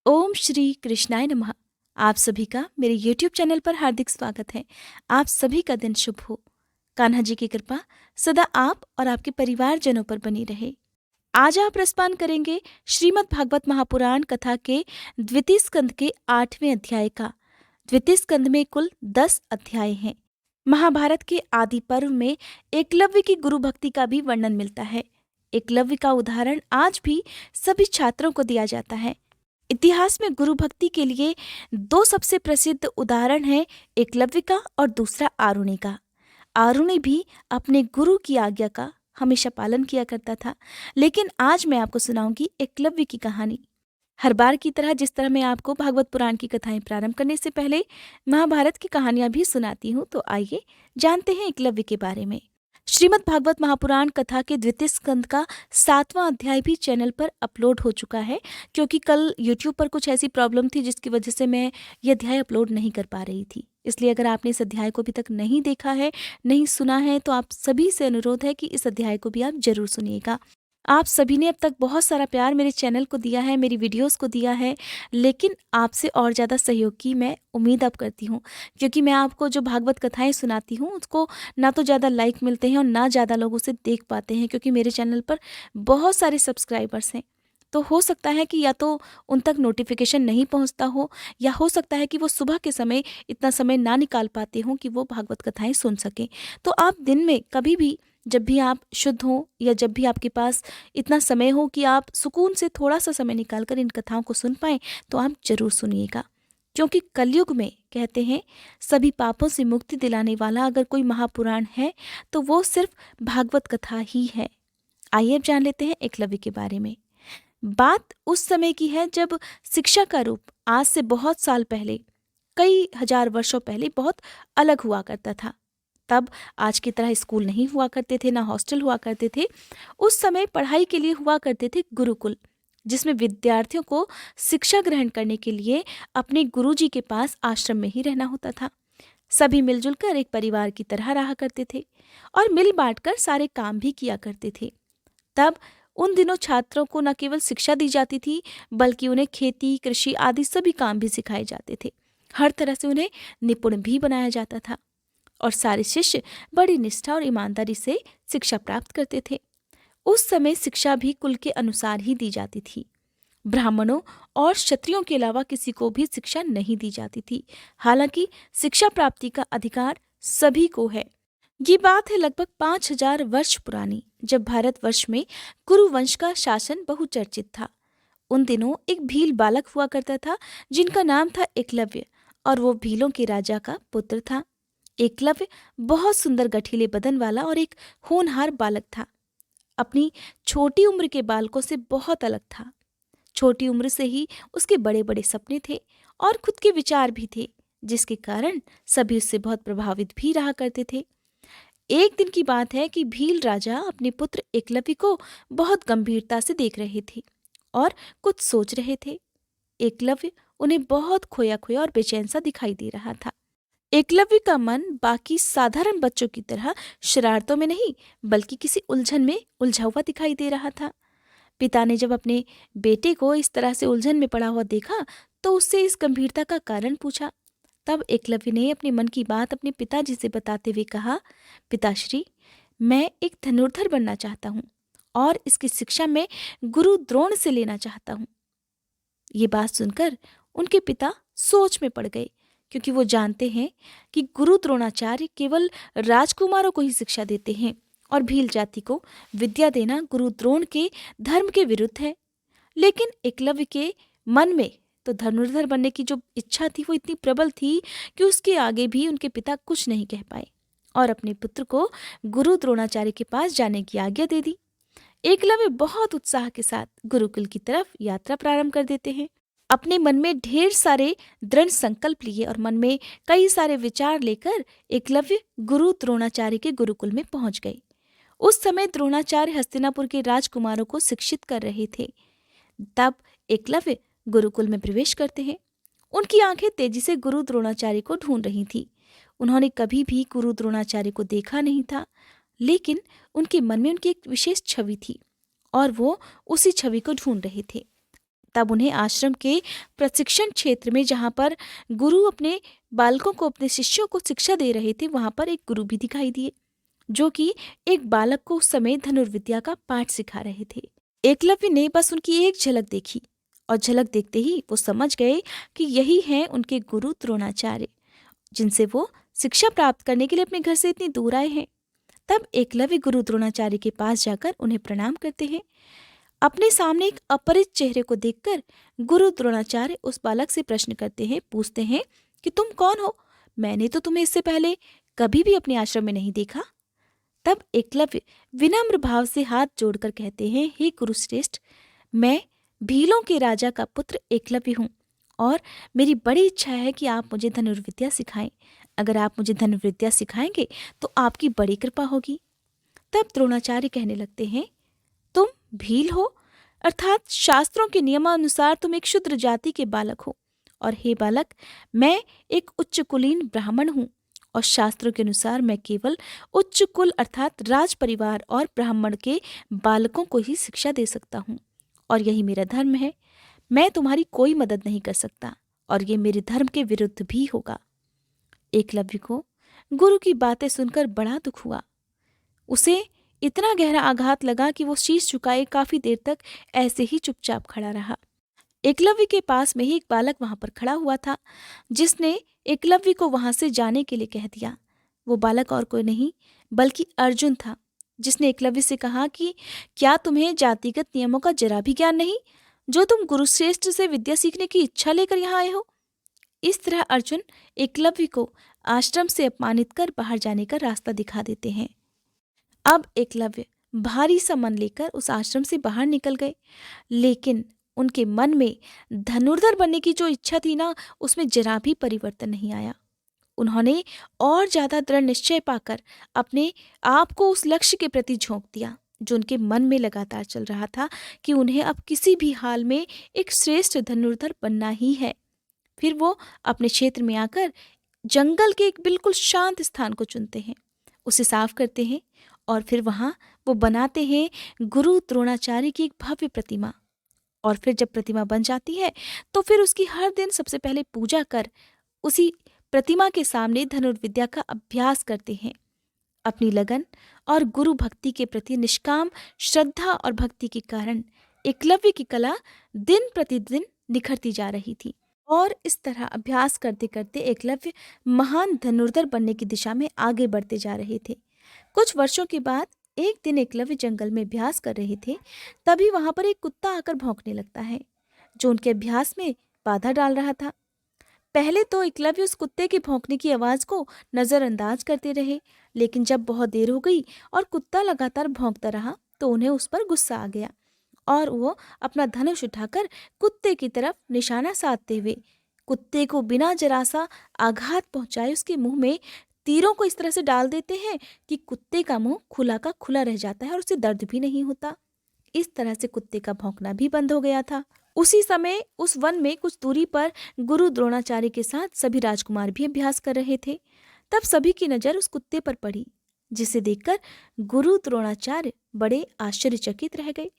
ओम श्री कृष्णाय नमः। आप सभी का मेरे YouTube चैनल पर हार्दिक स्वागत है। आप सभी का दिन शुभ हो। कान्हा जी की कृपा सदा आप और आपके परिवारजनों पर बनी रहे। आज आप रसपान करेंगे श्रीमद् भागवत महापुराण कथा के द्वितीय स्कंद के 8वें अध्याय का। द्वितीय स्कंद में कुल 10 अध्याय हैं। महाभारत के आदि पर्व में एकलव्य की गुरु भक्ति का भी वर्णन मिलता है। एकलव्य का उदाहरण आज भी सभी छात्रों को दिया जाता है। इतिहास में गुरु भक्ति के लिए दो सबसे प्रसिद्ध उदाहरण हैं, एकलव्य का और दूसरा आरुणि का। आरुणि भी अपने गुरु की आज्ञा का हमेशा पालन किया करता था, लेकिन आज मैं आपको सुनाऊंगी एकलव्य की कहानी। हर बार की तरह जिस तरह मैं आपको भागवत पुराण की कथाएं प्रारंभ करने से पहले महाभारत की कहानियां भी सुनाती हूँ, तो आइए जानते हैं एकलव्य के बारे में। श्रीमद् भागवत महापुराण कथा के द्वितीय स्कंद का 7वां अध्याय भी चैनल पर अपलोड हो चुका है, क्योंकि कल YouTube पर कुछ ऐसी प्रॉब्लम थी जिसकी वजह से मैं ये अध्याय अपलोड नहीं कर पा रही थी। इसलिए अगर आपने इस अध्याय को अभी तक नहीं देखा है, नहीं सुना है, तो आप सभी से अनुरोध है कि इस अध्याय को भी आप जरूर सुनिएगा। आप सभी ने अब तक बहुत सारा प्यार मेरे चैनल को दिया है, मेरी वीडियोस को दिया है, लेकिन आपसे और ज़्यादा सहयोग की मैं उम्मीद अब करती हूँ, क्योंकि मैं आपको जो भागवत कथाएं सुनाती हूँ उसको ना तो ज़्यादा लाइक मिलते हैं और ना ज़्यादा लोग उसे देख पाते हैं, क्योंकि मेरे चैनल पर बहुत सारे सब्सक्राइबर्स हैं। तो हो सकता है कि या तो उन तक नोटिफिकेशन नहीं पहुंचता हो, या हो सकता है कि वो सुबह के समय इतना समय ना निकाल पाते हों कि वो भागवत कथाएं सुन सकें। तो आप दिन में कभी भी, जब भी आप शुद्ध हो या जब भी आपके पास इतना समय हो कि आप सुकून से थोड़ा सा समय निकालकर इन कथाओं को सुन पाएं, तो आप जरूर सुनिएगा। क्योंकि कलयुग में कहते हैं सभी पापों से मुक्ति दिलाने वाला अगर कोई महापुराण है तो वो सिर्फ भागवत कथा ही है। आइए अब जान लेते हैं एकलव्य के बारे में। बात उस समय की है जब शिक्षा का रूप आज से बहुत साल पहले, कई हजार वर्षों पहले बहुत अलग हुआ करता था। तब आज की तरह स्कूल नहीं हुआ करते थे, ना हॉस्टल हुआ करते थे। उस समय पढ़ाई के लिए हुआ करते थे गुरुकुल, जिसमें विद्यार्थियों को शिक्षा ग्रहण करने के लिए अपने गुरुजी के पास आश्रम में ही रहना होता था। सभी मिलजुल कर एक परिवार की तरह रहा करते थे और मिल बांट कर सारे काम भी किया करते थे। तब उन दिनों छात्रों को न केवल शिक्षा दी जाती थी, बल्कि उन्हें खेती, कृषि आदि सभी काम भी सिखाए जाते थे। हर तरह से उन्हें निपुण भी बनाया जाता था और सारे शिष्य बड़ी निष्ठा और ईमानदारी से शिक्षा प्राप्त करते थे। उस समय शिक्षा भी कुल के अनुसार ही दी जाती थी। ब्राह्मणों और क्षत्रियों के अलावा किसी को भी शिक्षा नहीं दी जाती थी। हालांकि शिक्षा प्राप्ति का अधिकार सभी को है। ये बात है लगभग 5000 वर्ष पुरानी, जब भारतवर्ष में कुरु वंश का शासन बहुचर्चित था। उन दिनों एक भील बालक हुआ करता था जिनका नाम था एकलव्य, और वो भीलों के राजा का पुत्र था। एकलव्य बहुत सुंदर गठीले बदन वाला और एक होनहार बालक था। अपनी छोटी उम्र के बालकों से बहुत अलग था। छोटी उम्र से ही उसके बड़े बड़े सपने थे और खुद के विचार भी थे, जिसके कारण सभी उससे बहुत प्रभावित भी रहा करते थे। एक दिन की बात है कि भील राजा अपने पुत्र एकलव्य को बहुत गंभीरता से देख रहे थे और कुछ सोच रहे थे। एकलव्य उन्हें बहुत खोया खोया और बेचैन सा दिखाई दे रहा था। एकलव्य का मन बाकी साधारण बच्चों की तरह शरारतों में नहीं, बल्कि किसी उलझन में उलझा हुआ दिखाई दे रहा था। पिता ने जब अपने बेटे को इस तरह से उलझन में पड़ा हुआ देखा, तो उससे इस गंभीरता का कारण पूछा। तब एकलव्य ने अपने मन की बात अपने पिताजी से बताते हुए कहा, पिताश्री, मैं एक धनुर्धर बनना चाहता हूँ और इसकी शिक्षा मैं गुरु द्रोण से लेना चाहता हूँ। ये बात सुनकर उनके पिता सोच में पड़ गए, क्योंकि वो जानते हैं कि गुरु द्रोणाचार्य केवल राजकुमारों को ही शिक्षा देते हैं और भील जाति को विद्या देना गुरु द्रोण के धर्म के विरुद्ध है। लेकिन एकलव्य के मन में तो धनुर्धर बनने की जो इच्छा थी वो इतनी प्रबल थी कि उसके आगे भी उनके पिता कुछ नहीं कह पाए और अपने पुत्र को गुरु द्रोणाचार्य के पास जाने की आज्ञा दे दी। एकलव्य बहुत उत्साह के साथ गुरुकुल की तरफ यात्रा प्रारंभ कर देते हैं। अपने मन में ढेर सारे दृढ़ संकल्प लिए और मन में कई सारे विचार लेकर एकलव्य गुरु द्रोणाचार्य के गुरुकुल में पहुंच गए। उस समय द्रोणाचार्य हस्तिनापुर के राजकुमारों को शिक्षित कर रहे थे। तब एकलव्य गुरुकुल में प्रवेश करते हैं। उनकी आंखें तेजी से गुरु द्रोणाचार्य को ढूंढ रही थी। उन्होंने कभी भी गुरु द्रोणाचार्य को देखा नहीं था, लेकिन उनके मन में उनकी एक विशेष छवि थी और वो उसी छवि को ढूंढ रहे थे। तब उन्हें आश्रम के प्रशिक्षण क्षेत्र में, जहाँ पर गुरु अपने बालकों को, अपने शिष्यों को शिक्षा दे रहे थे, वहाँ पर एक गुरु भी दिखाई दिए, जो कि एक बालक को उस समय धनुर्विद्या का पाठ सिखा रहे थे। एकलव्य ने बस उनकी एक झलक देखी और झलक देखते ही वो समझ गए कि यही हैं उनके गुरु द्रोणाचार्य, जिनसे वो शिक्षा प्राप्त करने के लिए अपने घर से इतनी दूर आए हैं। तब एकलव्य गुरु द्रोणाचार्य के पास जाकर उन्हें प्रणाम करते हैं। अपने सामने एक अपरिचित चेहरे को देखकर गुरु द्रोणाचार्य उस बालक से प्रश्न करते हैं, पूछते हैं कि तुम कौन हो? मैंने तो तुम्हें इससे पहले कभी भी अपने आश्रम में नहीं देखा। तब एकलव्य विनम्र भाव से हाथ जोड़कर कहते हैं, हे गुरुश्रेष्ठ, मैं भीलों के राजा का पुत्र एकलव्य हूँ और मेरी बड़ी इच्छा है कि आप मुझे धनुर्विद्या सिखाएं। अगर आप मुझे धनुर्विद्या सिखाएंगे तो आपकी बड़ी कृपा होगी। तब द्रोणाचार्य कहने लगते हैं, तुम भील हो, अर्थात शास्त्रों के नियमानुसार तुम एक शूद्र जाति के बालक हो, और हे बालक, मैं एक उच्च कुलीन ब्राह्मण हूँ और शास्त्रों के अनुसार मैं केवल उच्च कुल अर्थात राज परिवार और ब्राह्मण के बालकों को ही शिक्षा दे सकता हूँ, और यही मेरा धर्म है। मैं तुम्हारी कोई मदद नहीं कर सकता और ये मेरे धर्म के विरुद्ध भी होगा। एकलव्य को गुरु की बातें सुनकर बड़ा दुख हुआ। उसे इतना गहरा आघात लगा कि वो शीश झुकाए काफी देर तक ऐसे ही चुपचाप खड़ा रहा। एकलव्य के पास में ही एक बालक वहां पर खड़ा हुआ था, जिसने एकलव्य को वहां से जाने के लिए कह दिया। वो बालक और कोई नहीं बल्कि अर्जुन था, जिसने एकलव्य से कहा कि क्या तुम्हें जातिगत नियमों का जरा भी ज्ञान नहीं, जो तुम गुरुश्रेष्ठ से विद्या सीखने की इच्छा लेकर यहाँ आए हो? इस तरह अर्जुन एकलव्य को आश्रम से अपमानित कर बाहर जाने का रास्ता दिखा देते हैं। अब एकलव्य भारी सा मन लेकर उस आश्रम से बाहर निकल गए, लेकिन उनके मन में धनुर्धर बनने की जो इच्छा थी ना, उसमें जरा भी परिवर्तन नहीं आया। उन्होंने और ज्यादा दृढ़ निश्चय पाकर अपने आप को उस लक्ष्य के प्रति झोंक दिया, जो उनके मन में लगातार चल रहा था कि उन्हें अब किसी भी हाल में एक श्रेष्ठ धनुर्धर बनना ही है। फिर वो अपने क्षेत्र में आकर जंगल के एक बिल्कुल शांत स्थान को चुनते हैं, उसे साफ करते हैं और फिर वहाँ वो बनाते हैं गुरु द्रोणाचार्य की एक भव्य प्रतिमा। और फिर जब प्रतिमा बन जाती है तो फिर उसकी हर दिन सबसे पहले पूजा कर उसी प्रतिमा के सामने धनुर्विद्या का अभ्यास करते हैं। अपनी लगन और गुरु भक्ति के प्रति निष्काम श्रद्धा और भक्ति के कारण एकलव्य की कला दिन प्रतिदिन निखरती जा रही थी, और इस तरह अभ्यास करते करते एकलव्य महान धनुर्धर बनने की दिशा में आगे बढ़ते जा रहे थे। कुछ वर्षों के बाद एक दिन एकलव्य जंगल में अभ्यास कर रहे थे, तभी वहां पर एक कुत्ता आकर भौंकने लगता है, जो उनके अभ्यास में बाधा डाल रहा था। पहले तो एकलव्य उस कुत्ते के भौंकने की आवाज को नजरअंदाज करते रहे, लेकिन जब बहुत देर हो गई और कुत्ता लगातार भौंकता रहा तो उन्हें उस पर गुस्सा आ गया और वो अपना धनुष उठाकर कुत्ते की तरफ निशाना साधते हुए कुत्ते को बिना जरा सा आघात पहुंचाए उसके मुंह में तीरों को इस तरह से डाल देते हैं कि कुत्ते का मुंह खुला का खुला रह जाता है और उसे दर्द भी नहीं होता। इस तरह से कुत्ते का भौंकना भी बंद हो गया था। उसी समय उस वन में कुछ दूरी पर गुरु द्रोणाचार्य के साथ सभी राजकुमार भी अभ्यास कर रहे थे। तब सभी की नजर उस कुत्ते पर पड़ी, जिसे देखकर गुरु द्रोणाचार्य बड़े आश्चर्यचकित रह गए।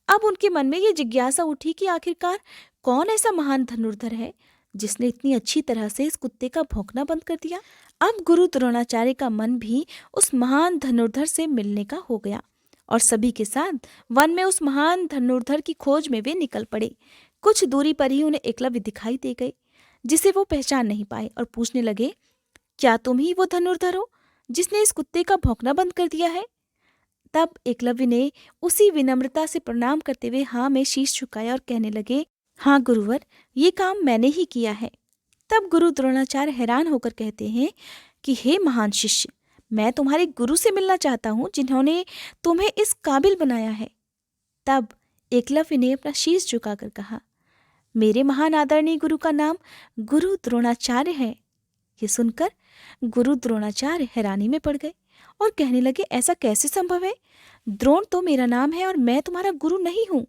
अब उनके मन में ये जिज्ञासा उठी कि आखिरकार कौन ऐसा महान धनुर्धर है जिसने इतनी अच्छी तरह से इस कुत्ते का भौंकना बंद कर दिया। अब गुरु द्रोणाचार्य का मन भी उस महान धनुर्धर से मिलने का हो गया और सभी के साथ वन में उस महान धनुर्धर की खोज में वे निकल पड़े। कुछ दूरी पर ही उन्हें एकलव्य दिखाई दे गए, जिसे वो पहचान नहीं पाए और पूछने लगे, क्या तुम ही वो धनुर्धर हो जिसने इस कुत्ते का भौंकना बंद कर दिया है? तब एकलव्य ने उसी विनम्रता से प्रणाम करते हुए हाँ में शीश झुकाया और कहने लगे, हाँ गुरुवर, ये काम मैंने ही किया है। तब गुरु द्रोणाचार्य हैरान होकर कहते हैं कि हे महान शिष्य, मैं तुम्हारे गुरु से मिलना चाहता हूँ जिन्होंने तुम्हें इस काबिल बनाया है। तब एकलव्य ने अपना शीश झुकाकर कहा, मेरे महान आदरणीय गुरु का नाम गुरु द्रोणाचार्य है। ये सुनकर गुरु द्रोणाचार्य हैरानी में पड़ गए और कहने लगे, ऐसा कैसे संभव है? द्रोण तो मेरा नाम है और मैं तुम्हारा गुरु नहीं हूँ।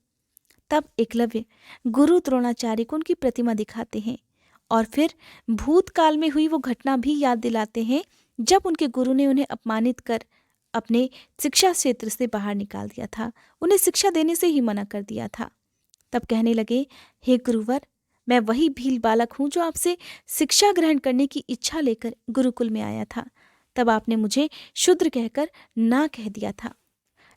तब एकलव्य गुरु द्रोणाचार्य को उनकी प्रतिमा दिखाते हैं और फिर भूतकाल में हुई वो घटना भी याद दिलाते हैं जब उनके गुरु ने उन्हें अपमानित कर अपने शिक्षा क्षेत्र से बाहर निकाल दिया था, उन्हें शिक्षा देने से ही मना कर दिया था। तब कहने लगे, हे गुरुवर, मैं वही भील बालक हूँ जो आपसे शिक्षा ग्रहण करने की इच्छा लेकर गुरुकुल में आया था। तब आपने मुझे शूद्र कहकर ना कह दिया था,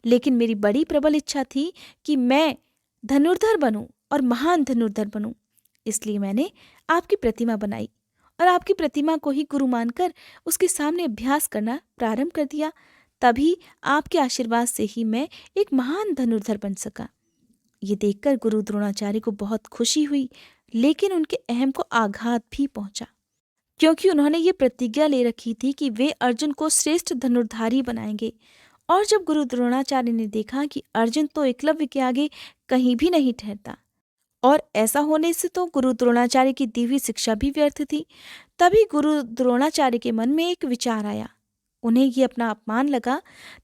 लेकिन मेरी बड़ी प्रबल इच्छा थी कि मैं धनुर्धर बनूं और महान धनुर्धर बनूं। इसलिए मैंने आपकी प्रतिमा बनाई और आपकी प्रतिमा को ही गुरु मानकर उसके सामने अभ्यास करना प्रारंभ कर दिया। तभी आपके आशीर्वाद से ही मैं एक महान धनुर्धर बन सका। ये देखकर गुरु द्रोणाचार्य को बहुत खुशी हुई, लेकिन उनके अहम को आघात भी पहुंचा, क्योंकि उन्होंने ये प्रतिज्ञा ले रखी थी कि वे अर्जुन को श्रेष्ठ धनुर्धारी बनाएंगे। और जब गुरु द्रोणाचार्य ने देखा कि अर्जुन तो एकलव्य के आगे कहीं भी नहीं ठहरता, और ऐसा होने से तो गुरु द्रोणाचार्य की दी हुई शिक्षा भी व्यर्थ थी, तभी गुरु द्रोणाचार्य के मन में एक विचार आया। उन्हें ये अपना अपमान लगा।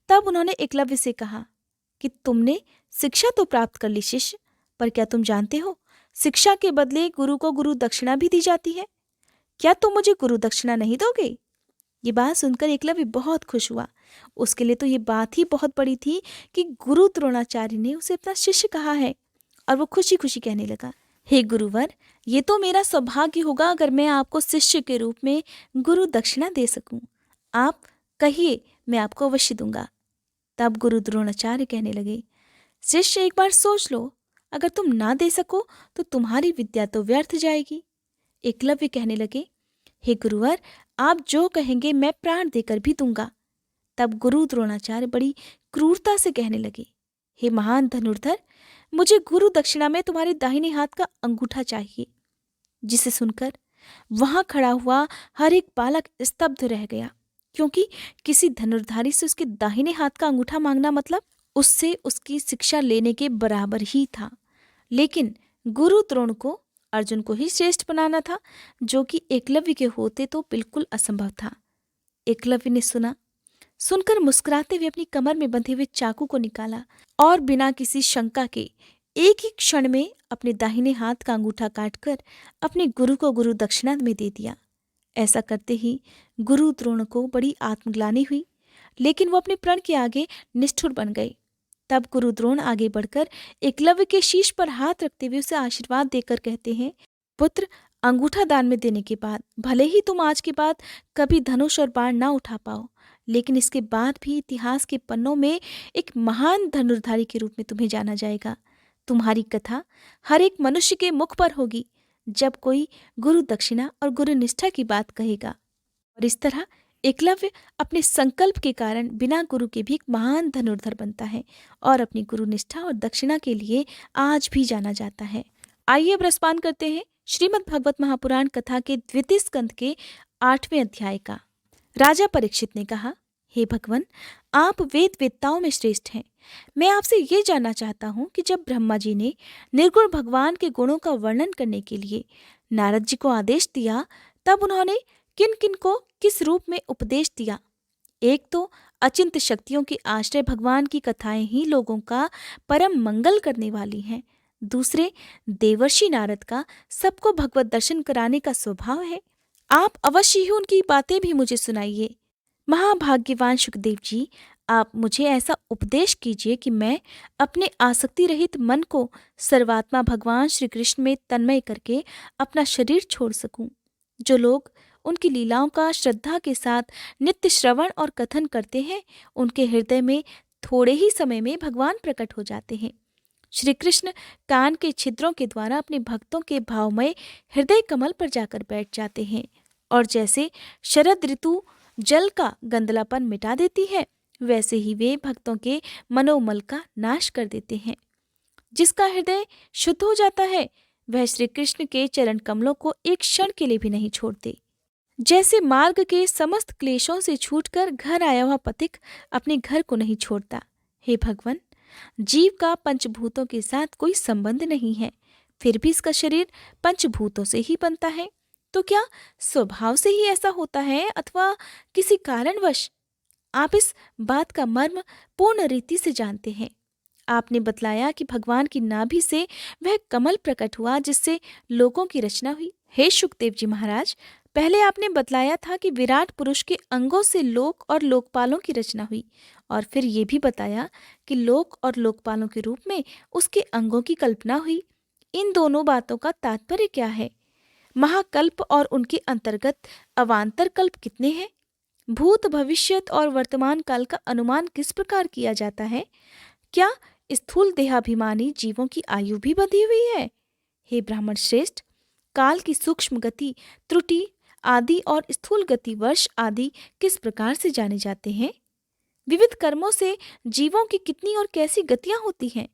तब उन्होंने एकलव्य से कहा कि तुमने शिक्षा तो प्राप्त कर ली शिष्य, पर क्या तुम जानते हो, शिक्षा के बदले गुरु को गुरु दक्षिणा भी दी जाती है। क्या तुम मुझे गुरु दक्षिणा नहीं दोगे? ये बात सुनकर एकलव्य बहुत खुश हुआ। उसके लिए तो ये बात ही बहुत बड़ी थी कि गुरु द्रोणाचार्य ने उसे अपना शिष्य कहा है। और वो खुशी खुशी कहने लगा, हे गुरुवर, ये तो मेरा सौभाग्य होगा अगर मैं आपको शिष्य के रूप में गुरु दक्षिणा दे सकूं। आप कहिए, मैं आपको अवश्य दूंगा। तब गुरु द्रोणाचार्य कहने लगे, शिष्य एक बार सोच लो, अगर तुम ना दे सको तो तुम्हारी विद्या तो व्यर्थ जाएगी। एकलव्य कहने लगे, हे गुरुवर, आप जो कहेंगे मैं प्राण देकर भी दूंगा। तब गुरु द्रोणाचार्य बड़ी क्रूरता से कहने लगे, हे महान धनुर्धर, मुझे गुरु दक्षिणा में तुम्हारे दाहिने हाथ का अंगूठा चाहिए। जिसे सुनकर वहां खड़ा हुआ हर एक बालक स्तब्ध रह गया, क्योंकि किसी धनुर्धारी से उसके दाहिने हाथ का अंगूठा मांगना मतलब उससे उसकी शिक्षा लेने के बराबर ही था। लेकिन गुरु द्रोण को अर्जुन को ही श्रेष्ठ बनाना था, जो कि एकलव्य के होते तो बिल्कुल असंभव था। एकलव्य ने सुनकर मुस्कुराते हुए अपनी कमर में बंधे हुए चाकू को निकाला और बिना किसी शंका के एक ही क्षण में अपने दाहिने हाथ का अंगूठा काटकर अपने गुरु को गुरु दक्षिणा में दे दिया। ऐसा करते ही गुरु द्रोण को बड़ी आत्मग्लानि हुई, लेकिन वो अपने प्रण के आगे निष्ठुर बन गए। तब गुरु द्रोण आगे बढ़कर एकलव्य के शीश पर हाथ रखते हुए उसे आशीर्वाद देकर कहते हैं, पुत्र, अंगूठा दान में देने के बाद भले ही तुम आज के बाद कभी धनुष और बाण ना उठा पाओ, लेकिन इसके बाद भी इतिहास के पन्नों में एक महान धनुर्धारी के रूप में तुम्हें जाना जाएगा। तुम्हारी कथा हर एक मनुष्य के मुख पर होगी जब कोई गुरु दक्षिणा और गुरु निष्ठा की बात कहेगा। और इस तरह एकलव्य अपने संकल्प के कारण बिना गुरु के भी एक महान धनुर्धर बनता है और अपनी गुरु निष्ठा और दक्षिणा के लिए आज भी जाना जाता है। आइए अब रसपान करते हैं श्रीमद् भगवत महापुराण कथा के द्वितीय स्कंद के 8वें अध्याय का। राजा परीक्षित ने कहा, हे भगवान, आप वेद वेत्ताओं में श्रेष्ठ हैं। मैं आपसे ये जानना चाहता हूँ कि जब ब्रह्मा जी ने निर्गुण भगवान के गुणों का वर्णन करने के लिए नारद जी को आदेश दिया, तब उन्होंने किन किन को किस रूप में उपदेश दिया। एक तो अचिंत्य शक्तियों के आश्रय भगवान की कथाएं ही लोगों का परम मंगल करने वाली हैं। दूसरे, देवर्षि नारद का सबको भगवत दर्शन कराने का स्वभाव है। आप अवश्य ही उनकी बातें भी मुझे सुनाइए। महाभाग्यवान सुखदेव जी, आप मुझे ऐसा उपदेश कीजिए कि मैं अपने आसक्ति रहित मन को सर्वात्मा भगवान श्री कृष्ण में तन्मय करके अपना शरीर छोड़ सकूं। जो लोग उनकी लीलाओं का श्रद्धा के साथ नित्य श्रवण और कथन करते हैं, उनके हृदय में थोड़े ही समय में भगवान प्रकट हो जाते हैं। श्री कृष्ण कान के छिद्रों के द्वारा अपने भक्तों के भावमय हृदय कमल पर जाकर बैठ जाते हैं, और जैसे शरद ऋतु जल का गंदलापन मिटा देती है, वैसे ही वे भक्तों के मनोमल का नाश कर देते हैं। जिसका हृदय शुद्ध हो जाता है, वह श्री कृष्ण के चरण कमलों को एक क्षण के लिए भी नहीं छोड़ते। जैसे मार्ग के समस्त क्लेशों से छूटकर घर आया हुआ पथिक अपने घर को नहीं छोड़ता। हे भगवान, जीव का पंचभूतों के साथ कोई संबंध नहीं है, फिर भी इसका शरीर पंचभूतों से ही बनता है। तो क्या स्वभाव से ही ऐसा होता है अथवा किसी कारणवश? आप इस बात का मर्म पूर्ण रीति से जानते हैं। आपने बतलाया कि भगवान की नाभि से वह कमल प्रकट हुआ जिससे लोगों की रचना हुई। हे सुखदेव जी महाराज, पहले आपने बतलाया था कि विराट पुरुष के अंगों से लोक और लोकपालों की रचना हुई, और फिर ये भी बताया कि लोक और लोकपालों के रूप में उसके अंगों की कल्पना हुई। इन दोनों बातों का तात्पर्य क्या है? महाकल्प और उनके अंतर्गत अवान्तर कल्प कितने हैं? भूत, भविष्यत और वर्तमान काल का अनुमान किस प्रकार किया जाता है? क्या स्थूल देहाभिमानी जीवों की आयु भी बंधी हुई है? हे ब्राह्मण श्रेष्ठ, काल की सूक्ष्म गति, त्रुटि आदि और स्थूल गति वर्ष आदि किस प्रकार से जाने जाते हैं? विविध कर्मों से जीवों की कितनी और कैसी गतियां होती हैं?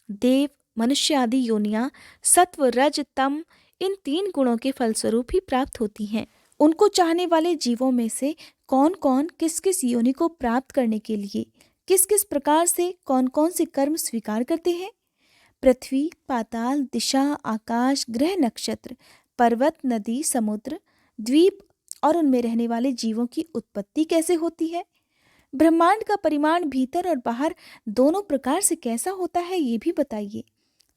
देव, मनुष्य आदि योनियां सत्व, रज, तम इन 3 गुणों के फलस्वरूप ही प्राप्त होती हैं। उनको चाहने वाले जीवों में से कौन कौन किस किस योनि को प्राप्त करने के लिए किस किस प्रकार से कौन कौन से कर्म स्वीकार करते हैं? पृथ्वी, पाताल, दिशा, आकाश, ग्रह, नक्षत्र, पर्वत, नदी, समुद्र, द्वीप और उनमें रहने वाले जीवों की उत्पत्ति कैसे होती है? ब्रह्मांड का परिमाण भीतर और बाहर दोनों प्रकार से कैसा होता है, ये भी बताइए।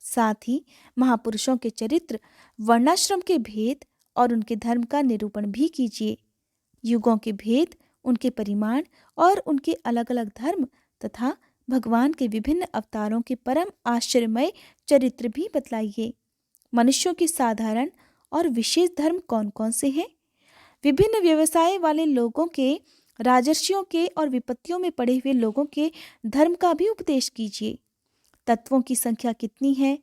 साथ ही महापुरुषों के चरित्र, वर्णाश्रम के भेद और उनके धर्म का निरूपण भी कीजिए। युगों के भेद, उनके परिमाण और उनके अलग अलग धर्म तथा भगवान के विभिन्न अवतारों के परम आश्चर्यमय चरित्र भी बतलाइए। मनुष्यों के साधारण और विशेष धर्म कौन कौन से हैं? विभिन्न व्यवसाय वाले लोगों के, राजर्षियों के और विपत्तियों में पड़े हुए लोगों के धर्म का भी उपदेश कीजिए। तत्वों की संख्या कितनी है?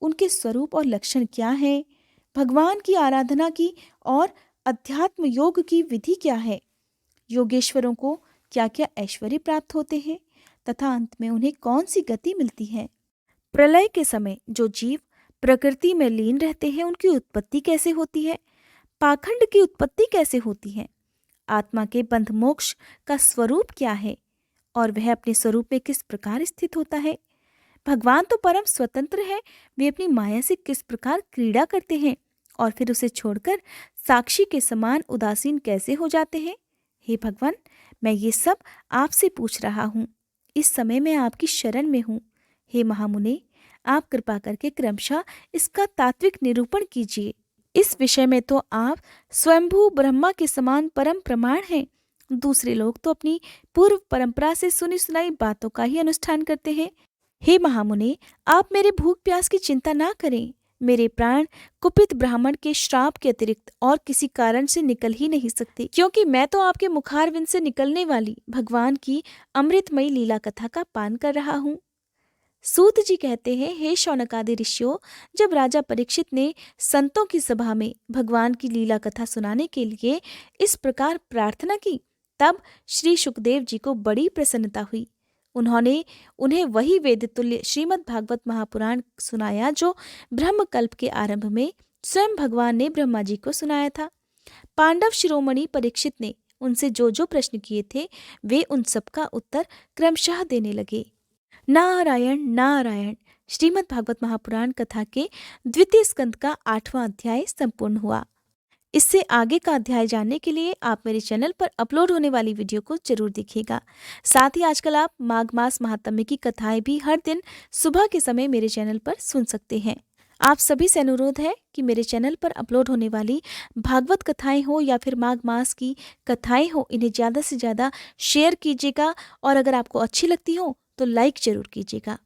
उनके स्वरूप और लक्षण क्या है? भगवान की आराधना की और अध्यात्म योग की विधि क्या है? योगेश्वरों को क्या क्या ऐश्वर्य प्राप्त होते हैं तथा अंत में उन्हें कौन सी गति मिलती है? प्रलय के समय जो जीव प्रकृति में लीन रहते हैं उनकी उत्पत्ति कैसे होती है? पाखंड की उत्पत्ति कैसे होती है? आत्मा के बंध मोक्ष का स्वरूप क्या है और वह अपने स्वरूप में किस प्रकार स्थित होता है? भगवान तो परम स्वतंत्र है, वे अपनी माया से किस प्रकार क्रीड़ा करते हैं और फिर उसे छोड़कर साक्षी के समान उदासीन कैसे हो जाते हैं? हे भगवान, मैं ये सब आपसे पूछ रहा हूँ। इस समय मैं आपकी शरण में हूँ। हे महामुने, आप कृपा करके क्रमशः इसका तात्विक निरूपण कीजिए। इस विषय में तो आप स्वयंभू ब्रह्मा के समान परम प्रमाण हैं। दूसरे लोग तो अपनी पूर्व परंपरा से सुनी सुनाई बातों का ही अनुष्ठान करते हैं। हे महामुने, आप मेरे भूख प्यास की चिंता ना करें। मेरे प्राण कुपित ब्राह्मण के श्राप के अतिरिक्त और किसी कारण से निकल ही नहीं सकते, क्योंकि मैं तो आपके मुखारविंद से निकलने वाली भगवान की अमृतमयी लीला कथा का पान कर रहा हूँ। सूत जी कहते हैं, हे शौनकादि ऋषियों, जब राजा परीक्षित ने संतों की सभा में भगवान की लीला कथा सुनाने के लिए इस प्रकार प्रार्थना की, तब श्री सुखदेव जी को बड़ी प्रसन्नता हुई। उन्होंने उन्हें वही वेद तुल्य श्रीमद् भागवत महापुराण सुनाया जो ब्रह्मकल्प के आरंभ में स्वयं भगवान ने ब्रह्मा जी को सुनाया था। पांडव शिरोमणि परीक्षित ने उनसे जो जो प्रश्न किए थे वे उन सबका उत्तर क्रमशः देने लगे। नारायण नारायण। श्रीमद् भागवत महापुराण कथा के द्वितीय स्कंद का 8वां अध्याय संपूर्ण हुआ। इससे आगे का अध्याय जानने के लिए आप मेरे चैनल पर अपलोड होने वाली वीडियो को जरूर देखिएगा। साथ ही आजकल आप माघ मास महात्म्य की कथाएं भी हर दिन सुबह के समय मेरे चैनल पर सुन सकते हैं। आप सभी से अनुरोध है कि मेरे चैनल पर अपलोड होने वाली भागवत कथाएं हो या फिर माघ मास की कथाएं हो, इन्हें ज़्यादा से ज़्यादा शेयर कीजिएगा और अगर आपको अच्छी लगती हो तो लाइक जरूर कीजिएगा।